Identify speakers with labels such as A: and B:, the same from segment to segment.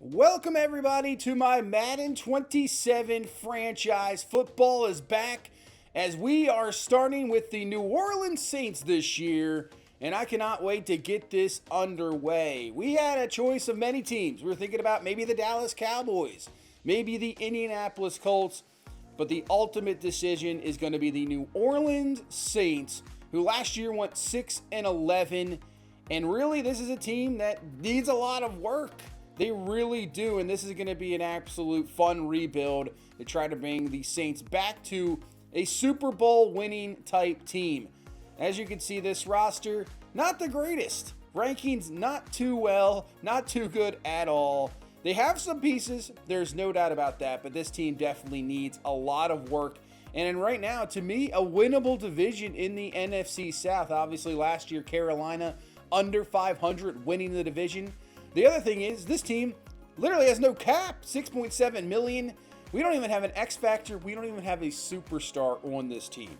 A: Welcome, everybody, to my Madden 27 franchise. Football is back as we are starting with the New Orleans Saints this year, and I cannot wait to get this underway. We had a choice of many teams. We were thinking about maybe the Dallas Cowboys, maybe the Indianapolis Colts, but the ultimate decision is going to be the New Orleans Saints, who last year went 6-11, and really this is a team that needs a lot of work. They really do, and this is going to be an absolute fun rebuild to try to bring the Saints back to a Super Bowl winning type team. As you can see, this roster, not the greatest. Rankings not too well, not too good at all. They have some pieces, there's no doubt about that, but this team definitely needs a lot of work. And right now, to me, a winnable division in the NFC South. Obviously, last year, Carolina under 500 winning the division. The other thing is, this team literally has no cap, $6.7 million. We don't even have an X Factor. We don't even have a superstar on this team.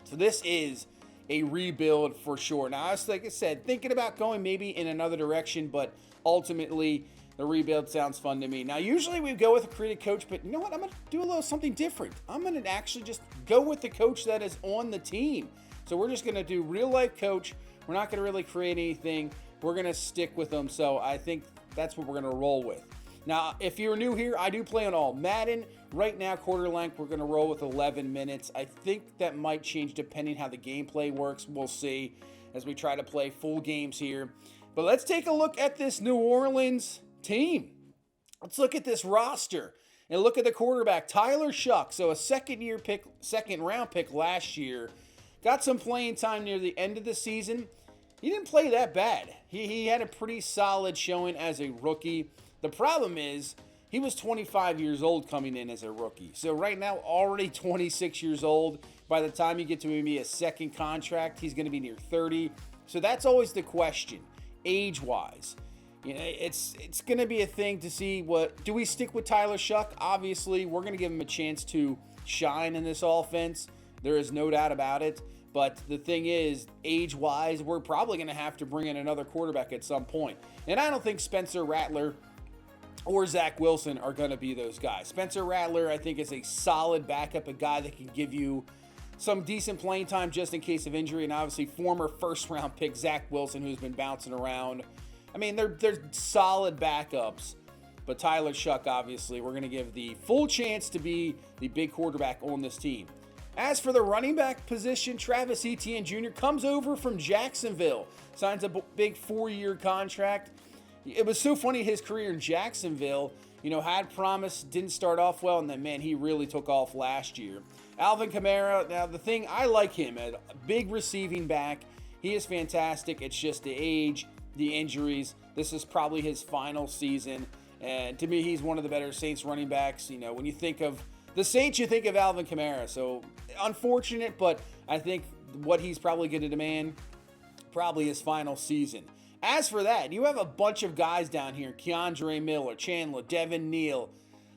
A: So this is a rebuild for sure. Now, like I said, thinking about going maybe in another direction, but ultimately, the rebuild sounds fun to me. Now, usually we go with a creative coach, but you know what? I'm going to do a little something different. I'm going to actually just go with the coach that is on the team. So we're just going to do real life coach. We're not going to really create anything. We're going to stick with them, so I think that's what we're going to roll with. Now, if you're new here, I do play on all Madden. Right now, quarter length, we're going to roll with 11 minutes. I think that might change depending how the gameplay works. We'll see as we try to play full games here. But let's take a look at this New Orleans team. Let's look at this roster and look at the quarterback, Tyler Shuck. So a second round pick last year. Got some playing time near the end of the season. He didn't play that bad. He had a pretty solid showing as a rookie. The problem is he was 25 years old coming in as a rookie. So right now, already 26 years old. By the time you get to maybe a second contract, he's going to be near 30. So that's always the question, age-wise. You know, it's going to be a thing to see what. Do we stick with Tyler Shuck? Obviously, we're going to give him a chance to shine in this offense. There is no doubt about it. But the thing is, age-wise, we're probably going to have to bring in another quarterback at some point. And I don't think Spencer Rattler or Zach Wilson are going to be those guys. Spencer Rattler, I think, is a solid backup, a guy that can give you some decent playing time just in case of injury. And obviously, former first-round pick Zach Wilson, who's been bouncing around. I mean, they're solid backups. But Tyler Shuck, obviously, we're going to give the full chance to be the big quarterback on this team. As for the running back position, Travis Etienne Jr. comes over from Jacksonville, signs a big 4-year contract. It was so funny, his career in Jacksonville, had promise, didn't start off well, and then, man, he really took off last year. Alvin Kamara, now the thing, I like him, a big receiving back. He is fantastic. It's just the age, the injuries. This is probably his final season, and to me, he's one of the better Saints running backs. When you think of the Saints, you think of Alvin Kamara. So unfortunate, but I think what he's probably going to demand, probably his final season. As for that, you have a bunch of guys down here: Keandre Miller, Chandler, Devin Neal,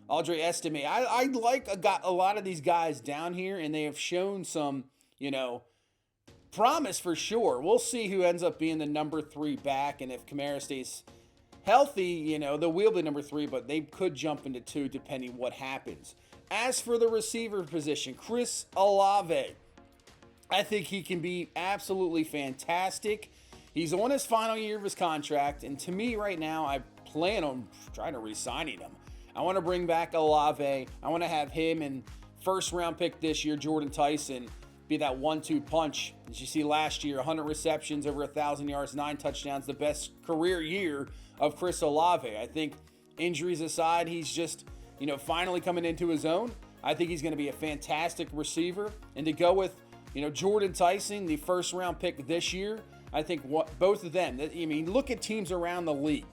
A: Audrey Estime. I like a lot of these guys down here, and they have shown some, promise for sure. We'll see who ends up being the number 3 back, and if Kamara stays healthy, they will be number 3, but they could jump into 2 depending what happens. As for the receiver position, Chris Olave, I think he can be absolutely fantastic. He's on his final year of his contract, and to me right now, I plan on trying to re-signing him. I want to bring back Olave. I want to have him and first-round pick this year, Jordan Tyson, be that 1-2 punch. As you see last year, 100 receptions, over 1,000 yards, 9 touchdowns, the best career year of Chris Olave. I think injuries aside, he's just finally coming into his own. I think he's going to be a fantastic receiver. And to go with, Jordan Tyson, the first-round pick this year, I think both of them, look at teams around the league.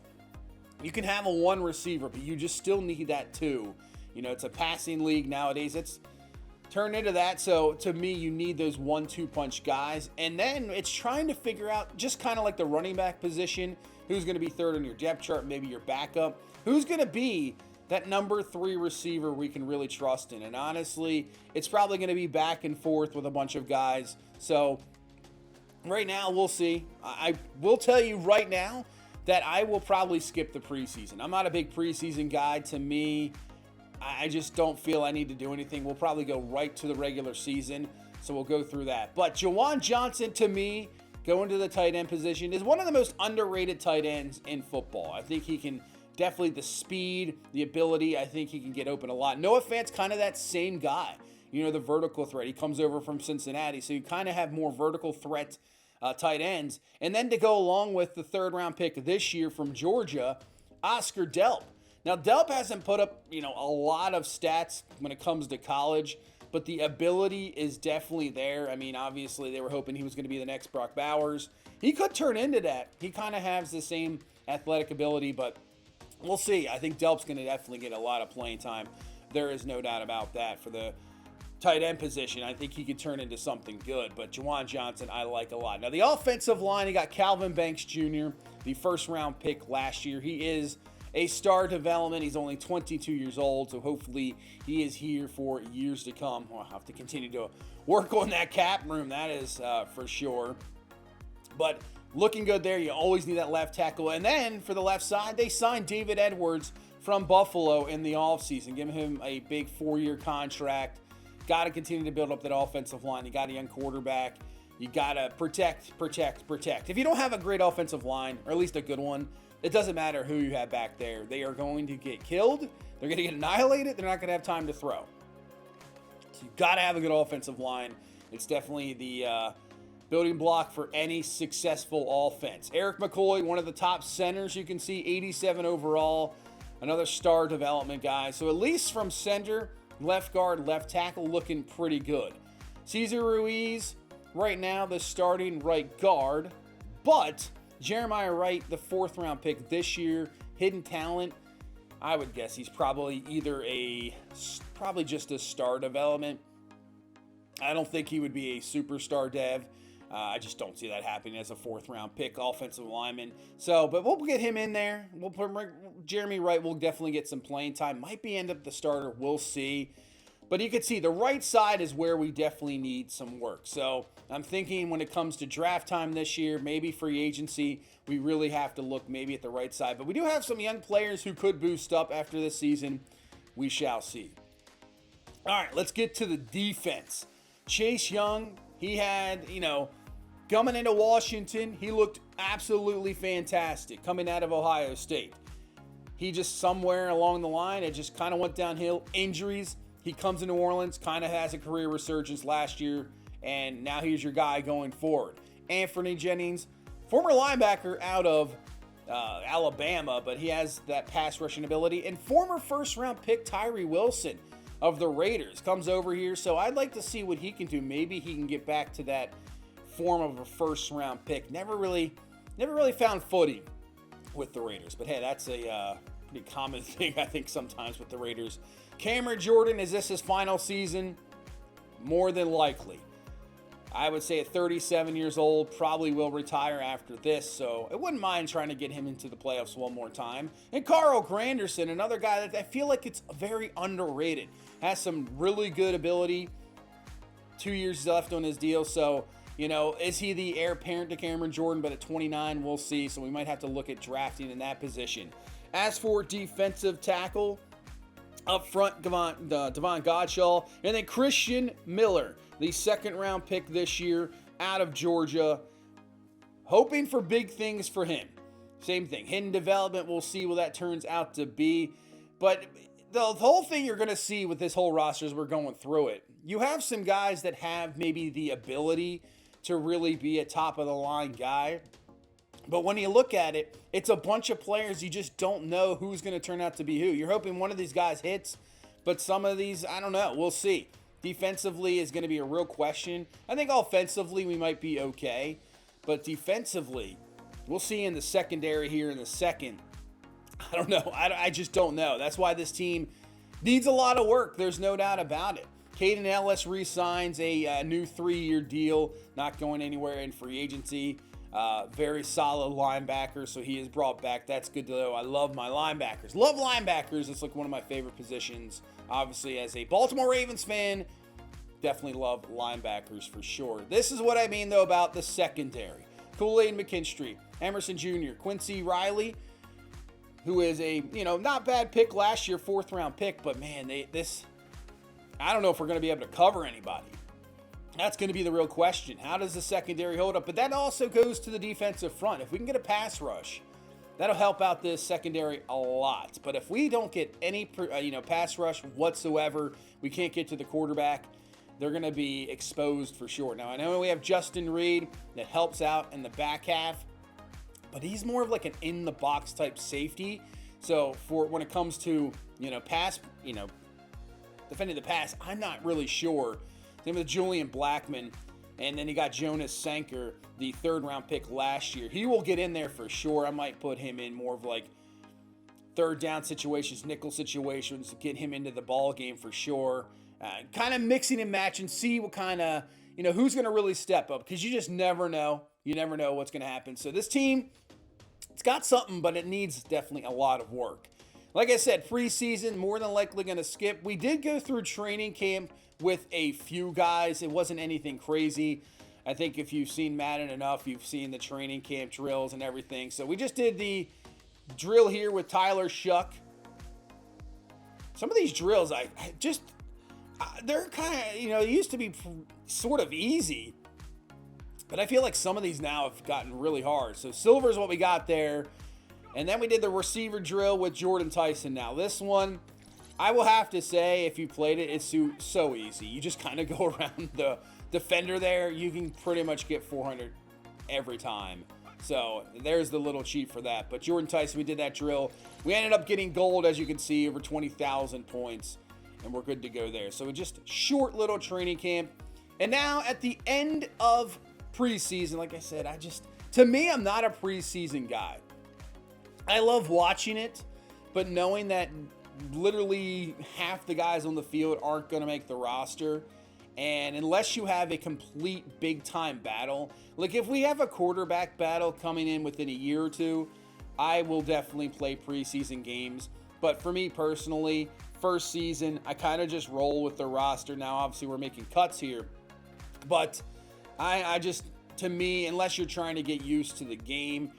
A: You can have a 1 receiver, but you just still need that 2. It's a passing league nowadays. It's turned into that. So, to me, you need those 1-2 punch guys. And then it's trying to figure out, just kind of like the running back position, who's going to be third on your depth chart, maybe your backup. Who's going to be that number 3 receiver we can really trust in. And honestly, it's probably going to be back and forth with a bunch of guys. So right now, we'll see. I will tell you right now, that I will probably skip the preseason. I'm not a big preseason guy. To me, I just don't feel I need to do anything. We'll probably go right to the regular season, so we'll go through that. But Juwan Johnson, to me, going to the tight end position, is one of the most underrated tight ends in football. I think he can definitely, the speed, the ability, I think he can get open a lot. Noah Fant's kind of that same guy. You know, the vertical threat. He comes over from Cincinnati, so you kind of have more vertical threat tight ends. And then to go along with the third-round pick this year from Georgia, Oscar Delp. Now, Delp hasn't put up, a lot of stats when it comes to college, but the ability is definitely there. I mean, obviously, they were hoping he was going to be the next Brock Bowers. He could turn into that. He kind of has the same athletic ability, but we'll see. I think Delp's going to definitely get a lot of playing time. There is no doubt about that for the tight end position. I think he could turn into something good, but Juwan Johnson I like a lot. Now, the offensive line, you got Calvin Banks Jr., the first-round pick last year. He is a star development. He's only 22 years old, so hopefully he is here for years to come. I'll have to continue to work on that cap room, that is for sure. But looking good there. You always need that left tackle. And then for the left side, they signed David Edwards from Buffalo in the offseason, giving him a big 4-year contract. Got to continue to build up that offensive line. You got a young quarterback. You got to protect. If you don't have a great offensive line, or at least a good one, it doesn't matter who you have back there. They are going to get killed. They're going to get annihilated. They're not going to have time to throw. So you got to have a good offensive line. It's definitely the building block for any successful offense. Eric McCoy, one of the top centers you can see, 87 overall. Another star development guy. So at least from center, left guard, left tackle, looking pretty good. Cesar Ruiz, right now the starting right guard, but Jeremiah Wright, the 4th-round pick this year, hidden talent. I would guess he's probably probably just a star development. I don't think he would be a superstar dev. I just don't see that happening as a 4th-round pick offensive lineman. So, but we'll get him in there. We'll put Jeremy Wright will definitely get some playing time. Might be end up the starter. We'll see. But you can see the right side is where we definitely need some work. So I'm thinking when it comes to draft time this year, maybe free agency, we really have to look maybe at the right side. But we do have some young players who could boost up after this season. We shall see. All right, let's get to the defense. Chase Young, he had, coming into Washington, he looked absolutely fantastic coming out of Ohio State. He just somewhere along the line, it just kind of went downhill. Injuries. He comes to New Orleans, kind of has a career resurgence last year, and now he's your guy going forward. Anthony Jennings, former linebacker out of Alabama, but he has that pass rushing ability. And former first-round pick Tyree Wilson of the Raiders comes over here, so I'd like to see what he can do. Maybe he can get back to that form of a first-round pick. Never really found footing with the Raiders, but hey, that's a pretty common thing, I think, sometimes with the Raiders. Cameron Jordan, is this his final season? More than likely. I would say at 37 years old, probably will retire after this, so I wouldn't mind trying to get him into the playoffs one more time. And Carl Granderson, another guy that I feel like it's very underrated. Has some really good ability. 2 years left on his deal, so, is he the heir apparent to Cameron Jordan? But at 29, we'll see, so we might have to look at drafting in that position. As for defensive tackle, up front, Devon Godshaw, and then Christian Miller, the 2nd-round pick this year out of Georgia. Hoping for big things for him. Same thing, hidden development, we'll see what that turns out to be. But the whole thing you're going to see with this whole roster as we're going through it, you have some guys that have maybe the ability to really be a top-of-the-line guy. But when you look at it, it's a bunch of players you just don't know who's going to turn out to be who. You're hoping one of these guys hits, but some of these, I don't know. We'll see. Defensively is going to be a real question. I think offensively we might be okay, but defensively, we'll see in the secondary here in the second. I don't know. I just don't know. That's why this team needs a lot of work. There's no doubt about it. Caden Ellis re-signs a new 3-year deal, not going anywhere in free agency. Very solid linebacker, so he is brought back. That's good to know. I love my linebackers. Love linebackers. It's like one of my favorite positions. Obviously, as a Baltimore Ravens fan, definitely love linebackers for sure. This is what I mean, though, about the secondary. Kool-Aid McKinstry Emerson Jr., Quincy Riley, who is a, not bad pick last year, 4th round pick, but man, I don't know if we're going to be able to cover anybody. That's going to be the real question. How does the secondary hold up? But that also goes to the defensive front. If we can get a pass rush, that'll help out this secondary a lot. But if we don't get any, pass rush whatsoever, we can't get to the quarterback, they're going to be exposed for sure. Now, I know we have Justin Reed that helps out in the back half, but he's more of like an in-the-box type safety. So for when it comes to, defending the pass, I'm not really sure. Same with Julian Blackman. And then you got Jonas Sanker, the 3rd round pick last year. He will get in there for sure. I might put him in more of like 3rd down situations, nickel situations, to get him into the ball game for sure. Kind of mixing and matching, see what kind of, who's going to really step up, because you just never know. You never know what's going to happen. So this team, it's got something, but it needs definitely a lot of work. Like I said, preseason, more than likely going to skip. We did go through training camp with a few guys. It wasn't anything crazy. I think if you've seen Madden enough, you've seen the training camp drills and everything. So we just did the drill here with Tyler Shuck. Some of these drills, they're kind of, it used to be sort of easy, but I feel like some of these now have gotten really hard. So silver is what we got there. And then we did the receiver drill with Jordan Tyson. Now this one, I will have to say, if you played it, it's so easy. You just kind of go around the defender there. You can pretty much get 400 every time. So there's the little cheat for that. But Jordan Tyson, we did that drill. We ended up getting gold, as you can see, over 20,000 points. And we're good to go there. So just short little training camp. And now at the end of preseason, like I said, to me, I'm not a preseason guy. I love watching it, but knowing that literally half the guys on the field aren't going to make the roster. And unless you have a complete big-time battle, like if we have a quarterback battle coming in within a year or two, I will definitely play preseason games. But for me personally, first season, I kind of just roll with the roster. Now, obviously, we're making cuts here. But I just, to me, unless you're trying to get used to the game,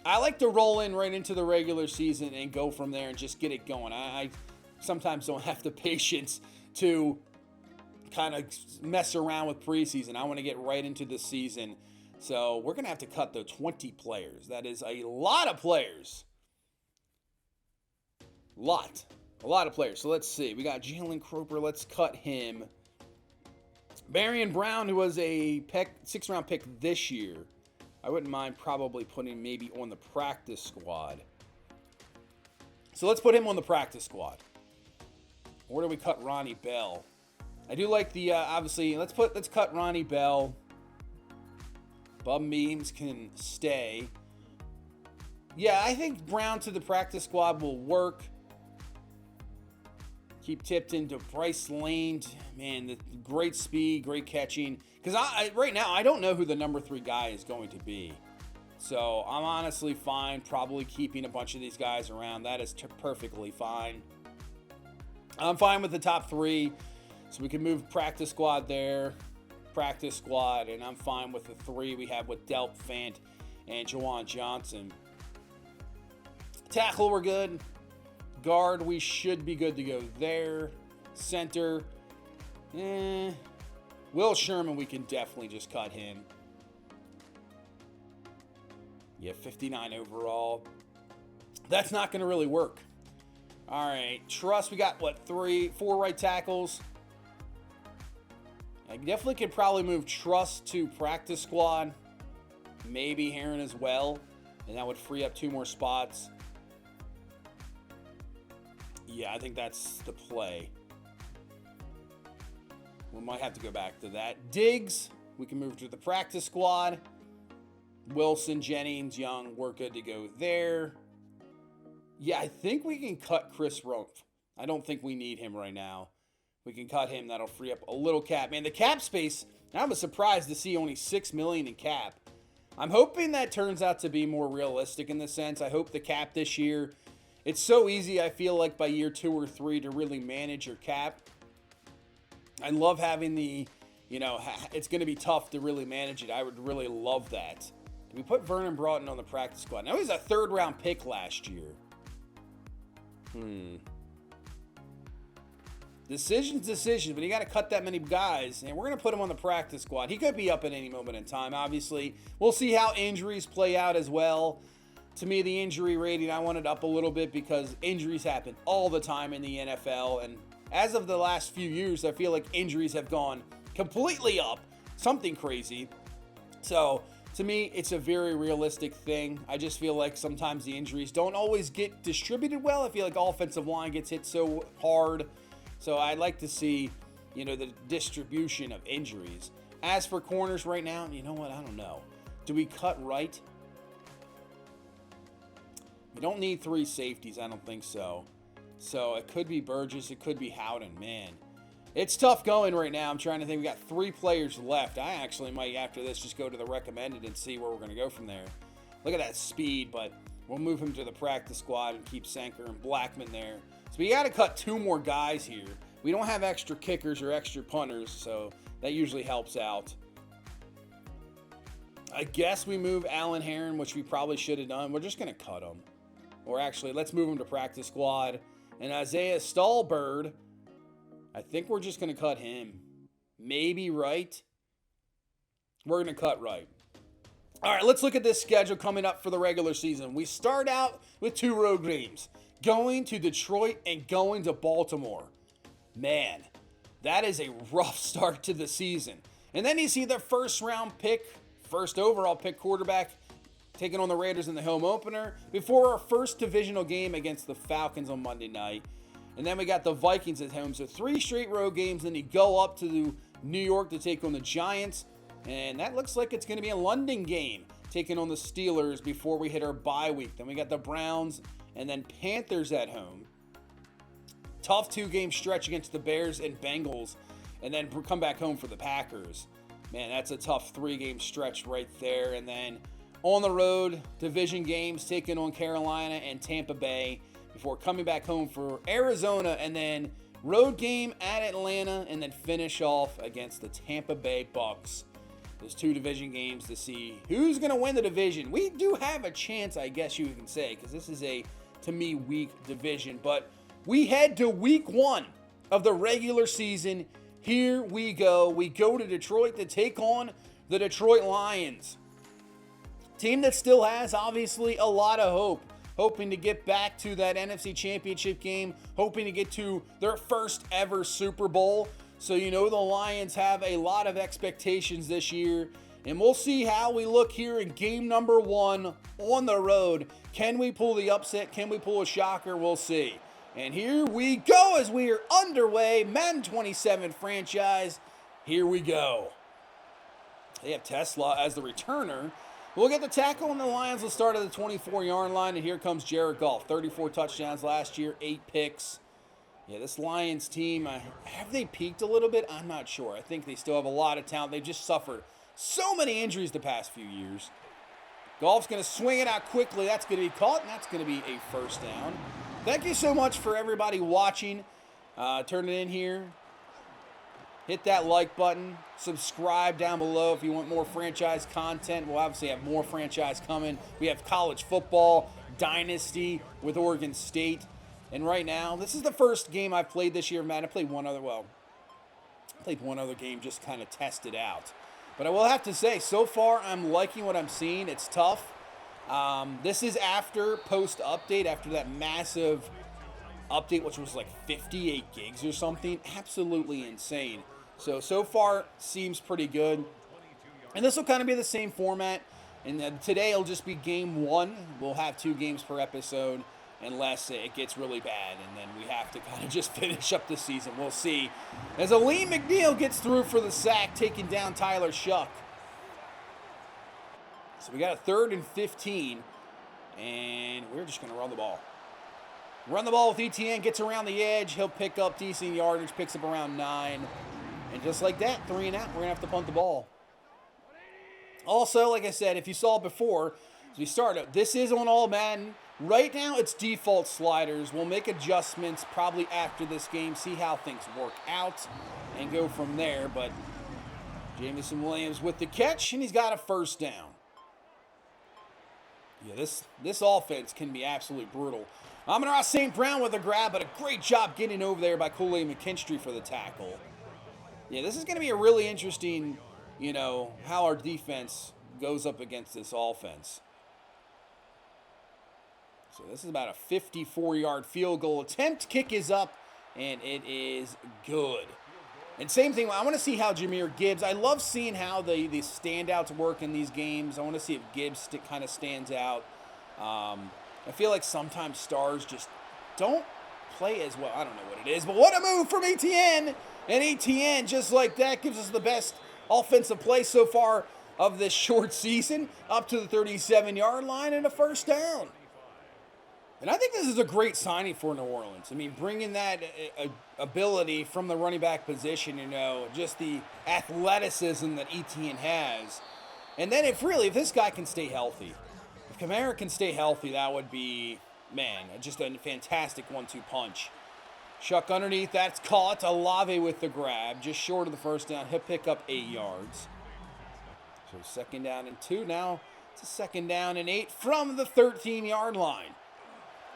A: I like to roll in right into the regular season and go from there and just get it going. I sometimes don't have the patience to kind of mess around with preseason. I want to get right into the season. So we're going to have to cut the 20 players. That is a lot of players. A lot of players. So let's see. We got Jalen Croper. Let's cut him. Marion Brown, who was a 6th round pick this year. I wouldn't mind probably putting maybe on the practice squad. So let's put him on the practice squad. Or do we cut Ronnie Bell? I do like the, obviously, let's cut Ronnie Bell. Bum Memes can stay. Yeah, I think Brown to the practice squad will work. Keep Tipton to Bryce Lane. Man, the great speed, great catching. Because right now, I don't know who the number 3 guy is going to be. So I'm honestly fine probably keeping a bunch of these guys around. That is perfectly fine. I'm fine with the top 3. So we can move practice squad there. Practice squad. And I'm fine with the 3 we have with Delp, Fant, and Jawan Johnson. Tackle, we're good. Guard, we should be good to go there. Center, Will Sherman, we can definitely just cut him. Yeah, 59 overall. That's not going to really work. All right, Truss, we got, 4 right tackles. I definitely could probably move Truss to practice squad. Maybe Heron as well. And that would free up 2 more spots. Yeah, I think that's the play. We might have to go back to that. Diggs, we can move to the practice squad. Wilson, Jennings, Young, we're good to go there. Yeah, I think we can cut Chris Rumpf. I don't think we need him right now. We can cut him. That'll free up a little cap. Man, the cap space, I was surprised to see only $6 million in cap. I'm hoping that turns out to be more realistic in the sense. I hope the cap this year, it's so easy, I feel like, by year 2 or 3 to really manage your cap. I love having the, it's going to be tough to really manage it. I would really love that, to We put Vernon Broughton on the practice squad. Now, he was a third-round pick last year. Decisions, but you got to cut that many guys, and we're going to put him on the practice squad. He could be up at any moment in time, obviously. We'll see how injuries play out as well. To me, the injury rating, I want it up a little bit because injuries happen all the time in the NFL, and as of the last few years, I feel like injuries have gone completely up. Something crazy. So, to me, it's a very realistic thing. I just feel like sometimes the injuries don't always get distributed well. I feel like offensive line gets hit so hard. So I'd like to see, the distribution of injuries. As for corners right now, you know what? I don't know. Do we cut right? We don't need 3 safeties. I don't think so. So it could be Burgess. It could be Howden. Man, it's tough going right now. I'm trying to think. We got 3 players left. I actually might, after this, just go to the recommended and see where we're going to go from there. Look at that speed, but we'll move him to the practice squad and keep Sanker and Blackman there. So we got to cut 2 more guys here. We don't have extra kickers or extra punters, so that usually helps out. I guess we move Alan Heron, which we probably should have done. We're just going to cut him. Or actually, let's move him to practice squad. And Isaiah Stallbird, I think we're just going to cut him. Maybe right. We're going to cut right. All right, let's look at this schedule coming up for the regular season. We start out with 2 road games. Going to Detroit and going to Baltimore. Man, that is a rough start to the season. And then you see the first overall pick quarterback taking on the Raiders in the home opener before our first divisional game against the Falcons on Monday night. And then we got the Vikings at home. So 3 straight road games. Then you go up to New York to take on the Giants. And that looks like it's going to be a London game, taking on the Steelers before we hit our bye week. Then we got the Browns and then Panthers at home. Tough 2-game stretch against the Bears and Bengals. And then come back home for the Packers. Man, that's a tough 3-game stretch right there. And then on the road, division games taking on Carolina and Tampa Bay before coming back home for Arizona. And then road game at Atlanta. And then finish off against the Tampa Bay Bucks. Those 2 division games to see who's going to win the division. We do have a chance, I guess you can say, because this is a, to me, weak division. But we head to week 1 of the regular season. Here we go. We go to Detroit to take on the Detroit Lions. Team that still has, obviously, a lot of hope. Hoping to get back to that NFC Championship game. Hoping to get to their first ever Super Bowl. So the Lions have a lot of expectations this year. And we'll see how we look here in game number 1 on the road. Can we pull the upset? Can we pull a shocker? We'll see. And here we go as we are underway. Madden 27 franchise. Here we go. They have Tesla as the returner. We'll get the tackle on the Lions. We'll start at the 24-yard line. And here comes Jared Goff. 34 touchdowns last year, 8 picks. Yeah, this Lions team, have they peaked a little bit? I'm not sure. I think they still have a lot of talent. They've just suffered so many injuries the past few years. Goff's going to swing it out quickly. That's going to be caught, and that's going to be a first down. Thank you so much for everybody watching. Turn it in here. Hit that like button. Subscribe down below if you want more franchise content. We'll obviously have more franchise coming. We have college football, Dynasty with Oregon State. And right now, this is the first game I've played this year, Madden. I played one other game, just kind of test it out. But I will have to say, so far, I'm liking what I'm seeing. It's tough. This is after post-update, after that massive update, which was like 58 gigs or something. Absolutely insane. So far, seems pretty good. And this will kind of be the same format. And today, it'll just be game 1. We'll have 2 games per episode. Unless it gets really bad, and then we have to kind of just finish up the season. We'll see. As Aleem McNeil gets through for the sack, taking down Tyler Shuck. So we got a 3rd and 15, and we're just going to run the ball. Run the ball with ETN, gets around the edge. He'll pick up decent yardage, picks up around 9. And just like that, 3 and out, we're going to have to punt the ball. Also, like I said, if you saw before, as we started, this is on all Madden. Right now, it's default sliders. We'll make adjustments probably after this game, see how things work out, and go from there. But Jamison Williams with the catch, and he's got a first down. Yeah, this offense can be absolutely brutal. Amon-Ra St. Brown with a grab, but a great job getting over there by Kool-Aid McKinstry for the tackle. Yeah, this is going to be a really interesting, how our defense goes up against this offense. So this is about a 54-yard field goal attempt. Kick is up, and it is good. And same thing, I want to see how Jahmyr Gibbs, I love seeing how the standouts work in these games. I want to see if Gibbs kind of stands out. I feel like sometimes stars just don't play as well. I don't know what it is, but what a move from Etienne. And Etienne, just like that, gives us the best offensive play so far of this short season, up to the 37-yard line and a first down. And I think this is a great signing for New Orleans. I mean, bringing that ability from the running back position, just the athleticism that Etienne has. And then if this guy can stay healthy, if Kamara can stay healthy, that would be, just a fantastic 1-2 punch. Shuck underneath, that's caught. Olave with the grab, just short of the first down. He'll pick up 8 yards. So 2nd down and 2. Now it's a 2nd down and 8 from the 13-yard line.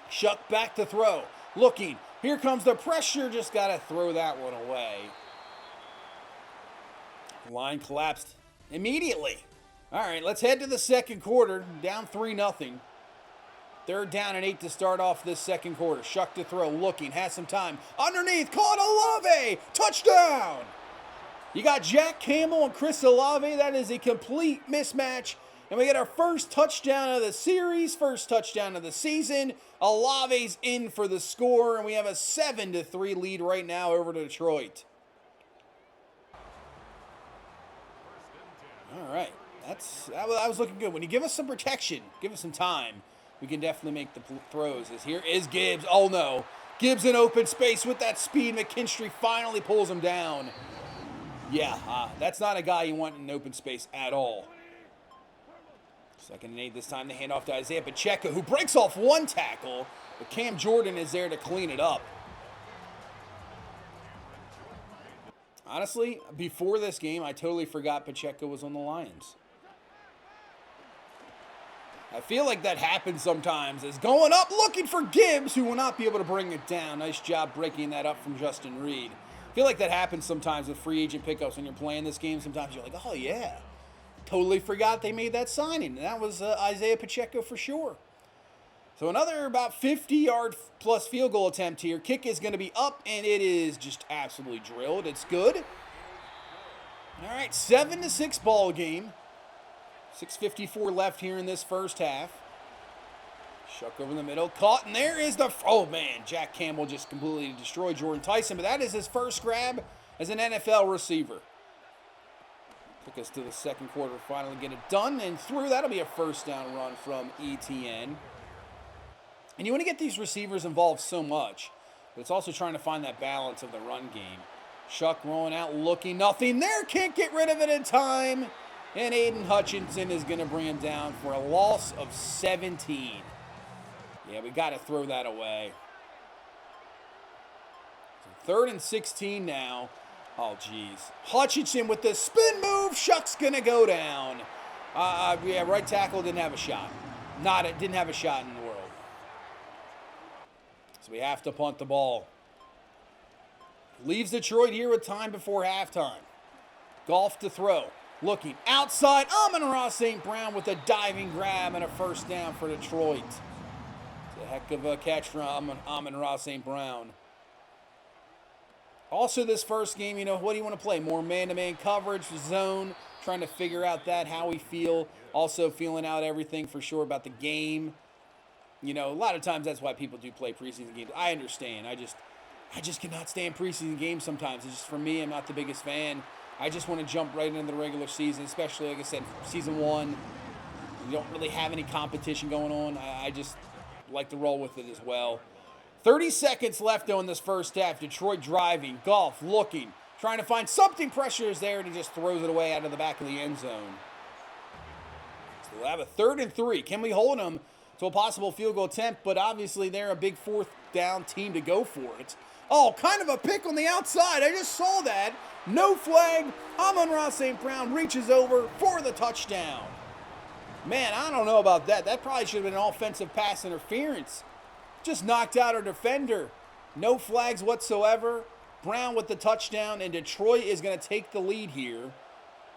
A: Shuck back to throw. Looking. Here comes the pressure. Just got to throw that one away. Line collapsed immediately. All right, let's head to the second quarter. Down 3-0. 3rd down and 8 to start off this second quarter. Shuck to throw. Looking. Has some time. Underneath. Caught Olave. Touchdown. You got Jack Campbell and Chris Olave. That is a complete mismatch. And we get our first touchdown of the series, first touchdown of the season. Olave's in for the score, and we have a 7-3 lead right now over to Detroit. All right, that was looking good. When you give us some protection, give us some time, we can definitely make the throws. As here is Gibbs. Oh no, Gibbs in open space with that speed. McKinstry finally pulls him down. Yeah, that's not a guy you want in open space at all. 2nd and 8 this time. They hand off to Isaiah Pacheco, who breaks off one tackle, but Cam Jordan is there to clean it up. Honestly, before this game, I totally forgot Pacheco was on the Lions. I feel like that happens sometimes. Is going up, looking for Gibbs, who will not be able to bring it down. Nice job breaking that up from Justin Reed. I feel like that happens sometimes with free agent pickups when you're playing this game. Sometimes you're like, oh yeah. Totally forgot they made that signing. And that was Isaiah Pacheco for sure. So another about 50-yard plus field goal attempt here. Kick is going to be up, and it is just absolutely drilled. It's good. All right, 7-6 ball game. 6:54 left here in this first half. Shuck over the middle. Caught, and there is the... Oh, man. Jack Campbell just completely destroyed Jordan Tyson, but that is his first grab as an NFL receiver. Took us to the second quarter to finally get it done and through. That'll be a first down run from Etienne. And you want to get these receivers involved so much, but it's also trying to find that balance of the run game. Shuck rolling out, looking, nothing there. Can't get rid of it in time. And Aiden Hutchinson is going to bring him down for a loss of 17. Yeah, we got to throw that away. So 3rd and 16 now. Oh, geez. Hutchinson with the spin move. Shuck's going to go down. Yeah, right tackle didn't have a shot. Didn't have a shot in the world. So we have to punt the ball. Leaves Detroit here with time before halftime. Goff to throw. Looking outside. Amon-Ra St. Brown with a diving grab and a first down for Detroit. It's a heck of a catch from Amon-Ra St. Brown. Also, this first game, what do you want to play? More man-to-man coverage, zone, trying to figure out how we feel. Also, feeling out everything for sure about the game. A lot of times that's why people do play preseason games. I understand. I just cannot stand preseason games sometimes. It's just, for me, I'm not the biggest fan. I just want to jump right into the regular season, especially, like I said, season 1. You don't really have any competition going on. I just like to roll with it as well. 30 seconds left, though, in this first half. Detroit driving. Goff looking. Trying to find something. Pressure is there, and he just throws it away out of the back of the end zone. So we'll have a 3rd and 3. Can we hold them to a possible field goal attempt? But obviously, they're a big 4th down team to go for it. Oh, kind of a pick on the outside. I just saw that. No flag. Amon-Ra St. Brown reaches over for the touchdown. Man, I don't know about that. That probably should have been an offensive pass interference. Just knocked out our defender. No flags whatsoever. Brown with the touchdown, and Detroit is going to take the lead here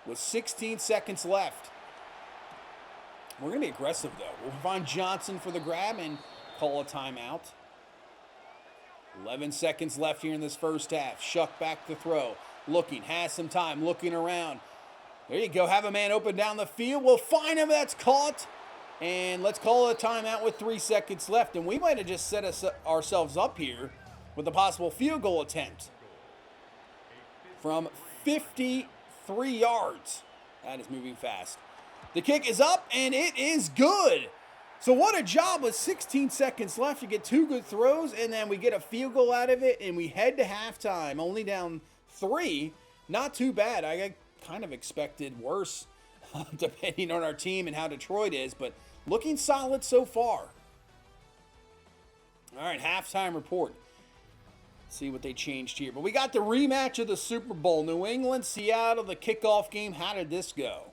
A: with 16 seconds left. We're going to be aggressive, though. We'll find Johnson for the grab and call a timeout. 11 seconds left here in this first half. Shuck back to throw. Looking, has some time, looking around. There you go. Have a man open down the field. We'll find him. That's caught. And let's call it a timeout with 3 seconds left. And we might have just set ourselves up here with a possible field goal attempt from 53 yards. That is moving fast. The kick is up, and it is good. So what a job with 16 seconds left. You get 2 good throws, and then we get a field goal out of it, and we head to halftime, only down 3. Not too bad. I kind of expected worse, depending on our team and how Detroit is, but looking solid so far. All right, halftime report. See what they changed here. But we got the rematch of the Super Bowl. New England, Seattle, the kickoff game. How did this go?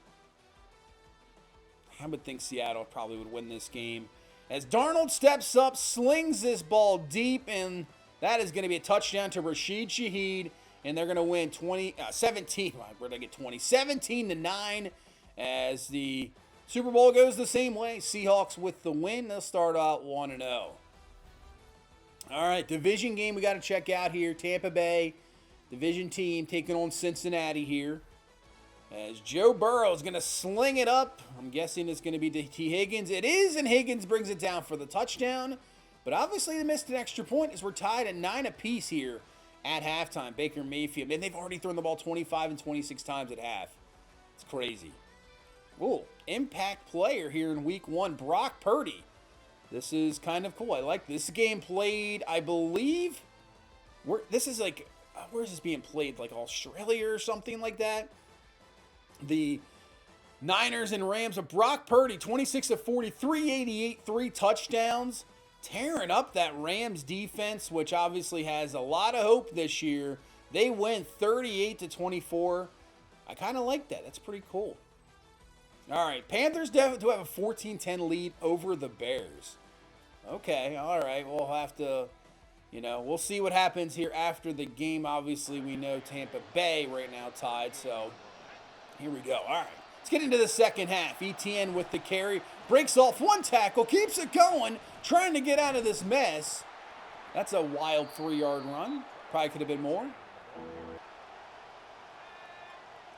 A: I would think Seattle probably would win this game. As Darnold steps up, slings this ball deep, and that is going to be a touchdown to Rashid Shaheed, and they're going to win 17. Where did I get 20? 17-9 as the Super Bowl goes the same way. Seahawks with the win. They'll start out 1-0. All right, division game we got to check out here. Tampa Bay, division team taking on Cincinnati here. As Joe Burrow is going to sling it up. I'm guessing it's going to be to T. Higgins. It is, and Higgins brings it down for the touchdown. But obviously they missed an extra point as we're tied at 9 apiece here at halftime. Baker Mayfield, and they've already thrown the ball 25 and 26 times at half. It's crazy. Ooh, impact player here in week 1, Brock Purdy. This is kind of cool. I like this game played, I believe, this is like, where's this being played? Like Australia or something like that? The Niners and Rams of Brock Purdy, 26 of 40, 388, 3 touchdowns. Tearing up that Rams defense, which obviously has a lot of hope this year. They win 38-24. I kind of like that. That's pretty cool. All right, Panthers do have a 14-10 lead over the Bears. Okay, all right. We'll have to, we'll see what happens here after the game. Obviously, we know Tampa Bay right now tied, so here we go. All right, let's get into the second half. ETN with the carry. Breaks off one tackle, keeps it going, trying to get out of this mess. That's a wild 3-yard run. Probably could have been more.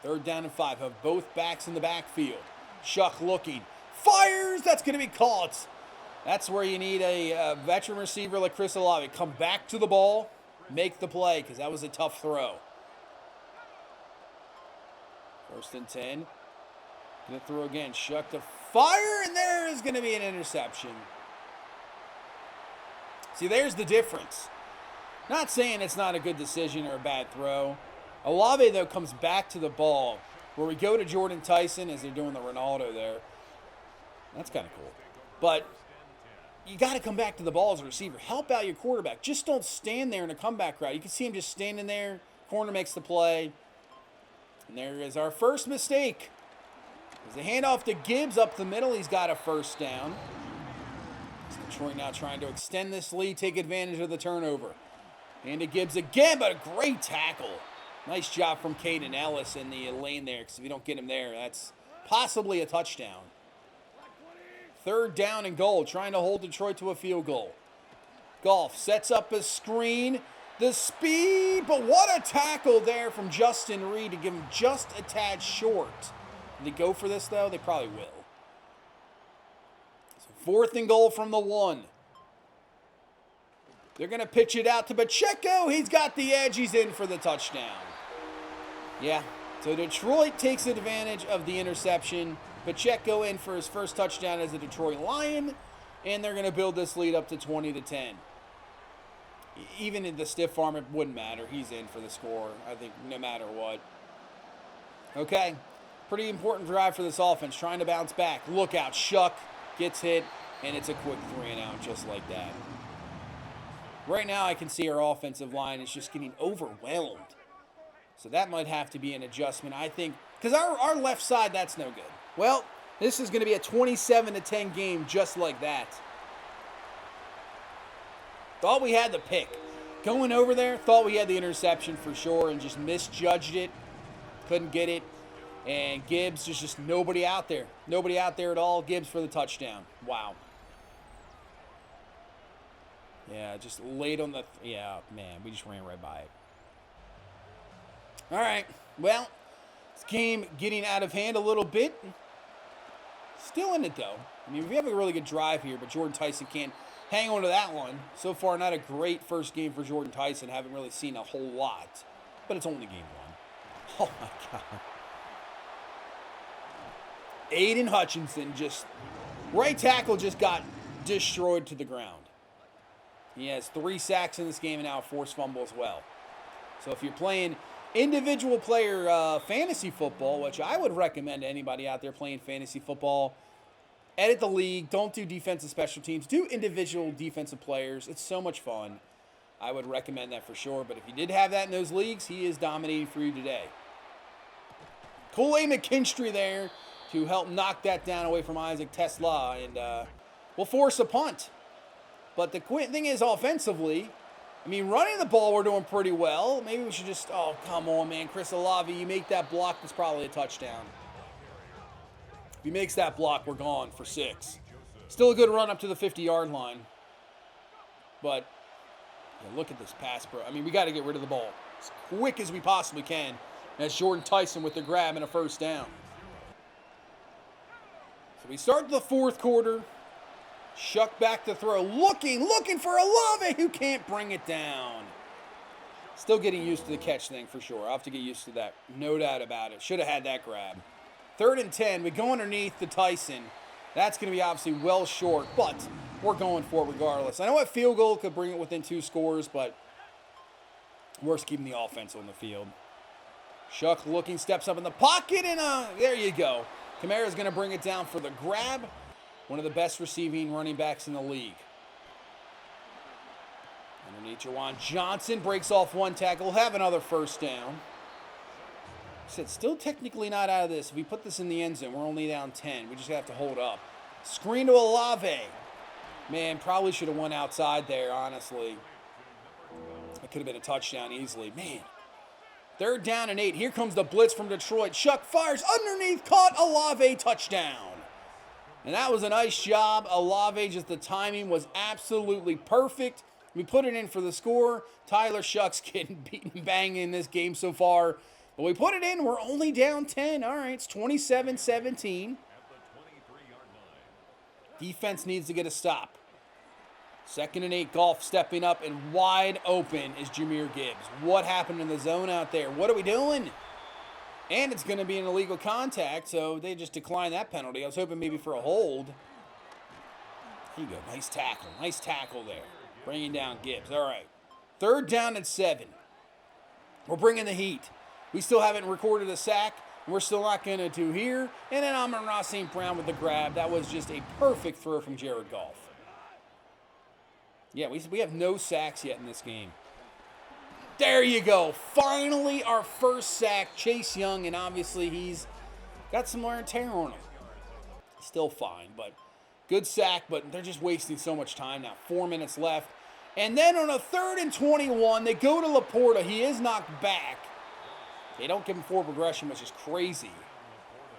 A: 3rd down and 5. Have both backs in the backfield. Shuck looking. Fires! That's going to be caught. That's where you need a veteran receiver like Chris Olave. Come back to the ball, make the play, because that was a tough throw. 1st and 10. Going to throw again. Shuck to fire, and there is going to be an interception. See, there's the difference. Not saying it's not a good decision or a bad throw. Olave, though, comes back to the ball, where we go to Jordan Tyson as they're doing the Ronaldo there. That's kind of cool. But you got to come back to the ball as a receiver. Help out your quarterback. Just don't stand there in a comeback route. You can see him just standing there. Corner makes the play. And there is our first mistake. As they hand off to Gibbs up the middle, he's got a 1st down. Detroit now trying to extend this lead, take advantage of the turnover. And to Gibbs again, but a great tackle. Nice job from Caden Ellis in the lane there, because if you don't get him there, that's possibly a touchdown. 3rd down and goal, trying to hold Detroit to a field goal. Goff sets up a screen. The speed, but what a tackle there from Justin Reed to give him just a tad short. Did they go for this, though? They probably will. So 4th and goal from the 1. They're going to pitch it out to Pacheco. He's got the edge. He's in for the touchdown. Yeah, so Detroit takes advantage of the interception. Pacheco in for his first touchdown as a Detroit Lion, and they're going to build this lead up to 20-10. Even in the stiff arm, it wouldn't matter. He's in for the score, I think, no matter what. Okay, pretty important drive for this offense, trying to bounce back. Look out, Shuck gets hit, and it's a quick 3-and-out just like that. Right now, I can see our offensive line is just getting overwhelmed. So that might have to be an adjustment, I think, because our left side, that's no good. Well, This is going to be a 27-10 game just like that. Thought we had the pick. Going over there, thought we had the interception for sure and just misjudged it. Couldn't get it. And Gibbs, just nobody out there. Nobody out there at all. Gibbs for the touchdown. Wow. Yeah, just laid on the... yeah, man, we just ran right by it. All right, well, this game getting out of hand a little bit. Still in it, though. I mean, we have a really good drive here, but Jordan Tyson can't hang on to that one. So far, not a great first game for Jordan Tyson. Haven't really seen a whole lot, but it's only game 1. Oh, my God. Aiden Hutchinson right tackle just got destroyed to the ground. He has 3 sacks in this game and now a forced fumble as well. So if you're playing individual player fantasy football, which I would recommend to anybody out there playing fantasy football, edit the league. Don't do defensive special teams. Do individual defensive players. It's so much fun. I would recommend that for sure. But if you did have that in those leagues, he is dominating for you today. Kool-Aid McKinstry there to help knock that down away from Isaac Tesla, and we'll force a punt. But the thing is, offensively, I mean, running the ball, we're doing pretty well. Maybe we should just, oh, come on, man. Chris Olave, you make that block, it's probably a touchdown. If he makes that block, we're gone for 6. Still a good run up to the 50-yard line. But yeah, look at this pass, bro. I mean, we got to get rid of the ball as quick as we possibly can. That's Jordan Tyson with the grab and a first down. So we start the 4th quarter. Shuck back to throw. Looking for Olave, who can't bring it down. Still getting used to the catch thing for sure. I'll have to get used to that. No doubt about it. Should have had that grab. 3rd and 10. We go underneath the Tyson. That's going to be obviously well short, but we're going for it regardless. I know a field goal could bring it within 2 scores, but worth keeping the offense on the field. Shuck looking, steps up in the pocket, and there you go. Kamara's going to bring it down for the grab. One of the best receiving running backs in the league. Underneath Jawan Johnson breaks off 1 tackle. We'll have another first down. Said still technically not out of this. If we put this in the end zone, we're only down 10. We just have to hold up. Screen to Olave. Man, probably should have went outside there, honestly. It could have been a touchdown easily. Man. 3rd down and 8. Here comes the blitz from Detroit. Shuck fires underneath, caught Olave, touchdown. And that was a nice job. Olave, just the timing was absolutely perfect. We put it in for the score. Tyler Shuck's getting beaten bang in this game so far. But we put it in. We're only down 10. All right, it's 27-17. Defense needs to get a stop. 2nd and 8, Golf stepping up, and wide open is Jahmyr Gibbs. What happened in the zone out there? What are we doing? And it's going to be an illegal contact, so they just declined that penalty. I was hoping maybe for a hold. Here you go. Nice tackle. Nice tackle there. Bringing down Gibbs. All right. 3rd down and 7. We're bringing the heat. We still haven't recorded a sack. We're still not going to do here. And then Amon-Ra St. Brown with the grab. That was just a perfect throw from Jared Goff. Yeah, we have no sacks yet in this game. There you go. Finally, our first sack. Chase Young, and obviously he's got some wear and tear on him. Still fine, but good sack, but they're just wasting so much time now. 4 minutes left. And then on a 3rd and 21, they go to Laporta. He is knocked back. They don't give him forward progression, which is crazy.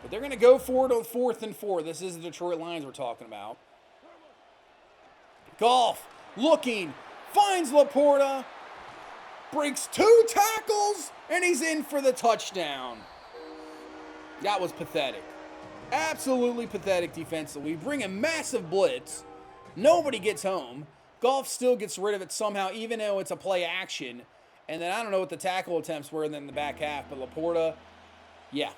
A: But they're going to go for it on 4th and 4. This is the Detroit Lions we're talking about. Goff looking, finds Laporta. Breaks 2 tackles, and he's in for the touchdown. That was pathetic. Absolutely pathetic defensively. We bring a massive blitz. Nobody gets home. Goff still gets rid of it somehow, even though it's a play action. And then I don't know what the tackle attempts were in the back half, but Laporta, yeah.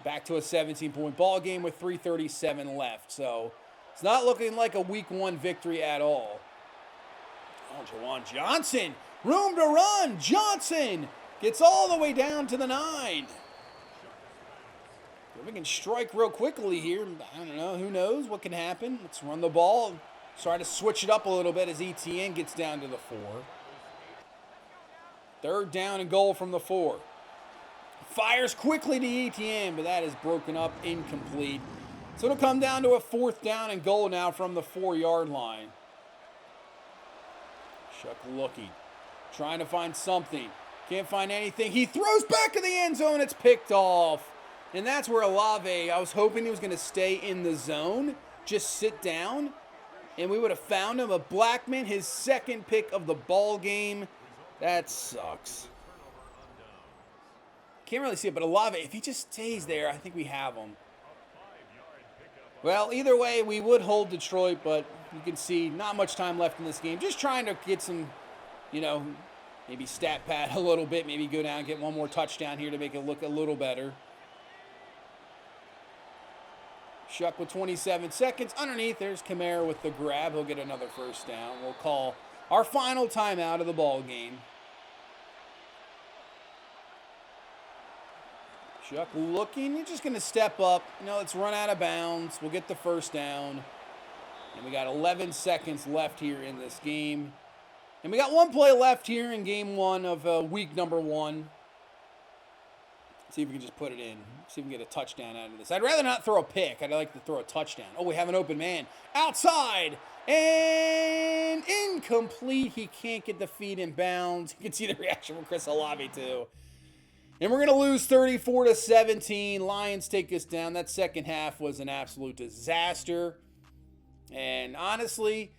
A: Back to a 17-point ball game with 3:37 left. So it's not looking like a week 1 victory at all. Oh, Jawan Johnson. Room to run. Johnson gets all the way down to the 9. If we can strike real quickly here, I don't know. Who knows what can happen? Let's run the ball. Try to switch it up a little bit as ETN gets down to the 4. 3rd down and goal from the 4. Fires quickly to ETN, but that is broken up, incomplete. So it'll come down to a 4th down and goal now from the 4-yard line. Shuck looking, trying to find something. Can't find anything. He throws back in the end zone. It's picked off. And that's where Olave, I was hoping he was going to stay in the zone, just sit down, and we would have found him. But Blackman, his 2nd pick of the ball game. That sucks. Can't really see it, but Olave, if he just stays there, I think we have him. Well, either way, we would hold Detroit, but you can see not much time left in this game. Just trying to get some, maybe stat pad a little bit, maybe go down and get one more touchdown here to make it look a little better. Shuck with 27 seconds. Underneath, there's Kamara with the grab. He'll get another 1st down. We'll call our final timeout of the ball game. Shuck looking. He's just going to step up. Let's run out of bounds. We'll get the 1st down. And we got 11 seconds left here in this game. And we got 1 play left here in game 1 of week number 1. See if we can just put it in. See if we can get a touchdown out of this. I'd rather not throw a pick. I'd like to throw a touchdown. Oh, we have an open man. Outside. And incomplete. He can't get the feet in bounds. You can see the reaction from Chris Olave, too. And we're going to lose 34-17. Lions take us down. That second half was an absolute disaster. And honestly,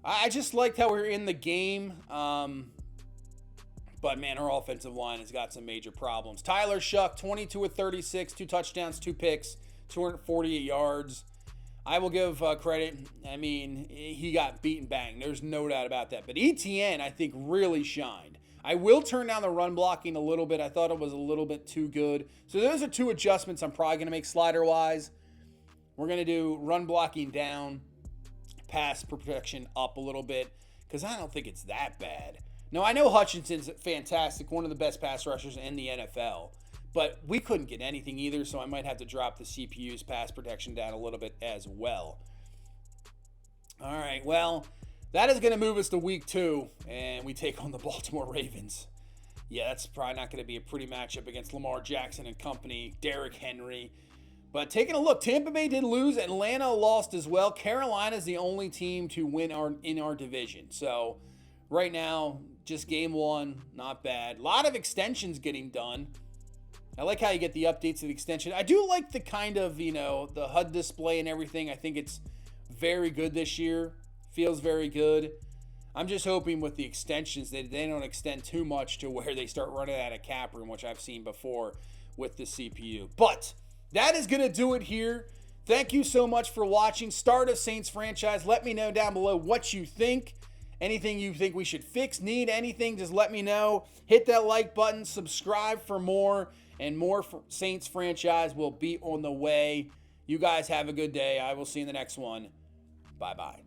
A: I just liked how we were in the game. But, man, our offensive line has got some major problems. Tyler Shuck, 22 of 36, 2 touchdowns, 2 picks, 248 yards. I will give credit. I mean, he got beaten bang. There's no doubt about that. But Etienne, I think, really shined. I will turn down the run blocking a little bit. I thought it was a little bit too good. So those are 2 adjustments I'm probably going to make slider-wise. We're going to do run blocking down, pass protection up a little bit, because I don't think it's that bad. Now, I know Hutchinson's fantastic, one of the best pass rushers in the NFL, but we couldn't get anything either, so I might have to drop the CPU's pass protection down a little bit as well. All right, well, that is going to move us to week 2, and we take on the Baltimore Ravens. Yeah, that's probably not going to be a pretty matchup against Lamar Jackson and company, Derrick Henry. But taking a look, Tampa Bay did lose. Atlanta lost as well. Carolina's the only team to win in our division. So right now, just game 1, not bad. A lot of extensions getting done. I like how you get the updates of the extension. I do like the kind of, the HUD display and everything. I think it's very good this year. Feels very good. I'm just hoping with the extensions that they don't extend too much to where they start running out of cap room, which I've seen before with the CPU. But that is going to do it here. Thank you so much for watching. Start of Saints franchise. Let me know down below what you think. Anything you think we should fix, need anything, just let me know. Hit that like button, subscribe for more, and more Saints franchise will be on the way. You guys have a good day. I will see you in the next one. Bye-bye.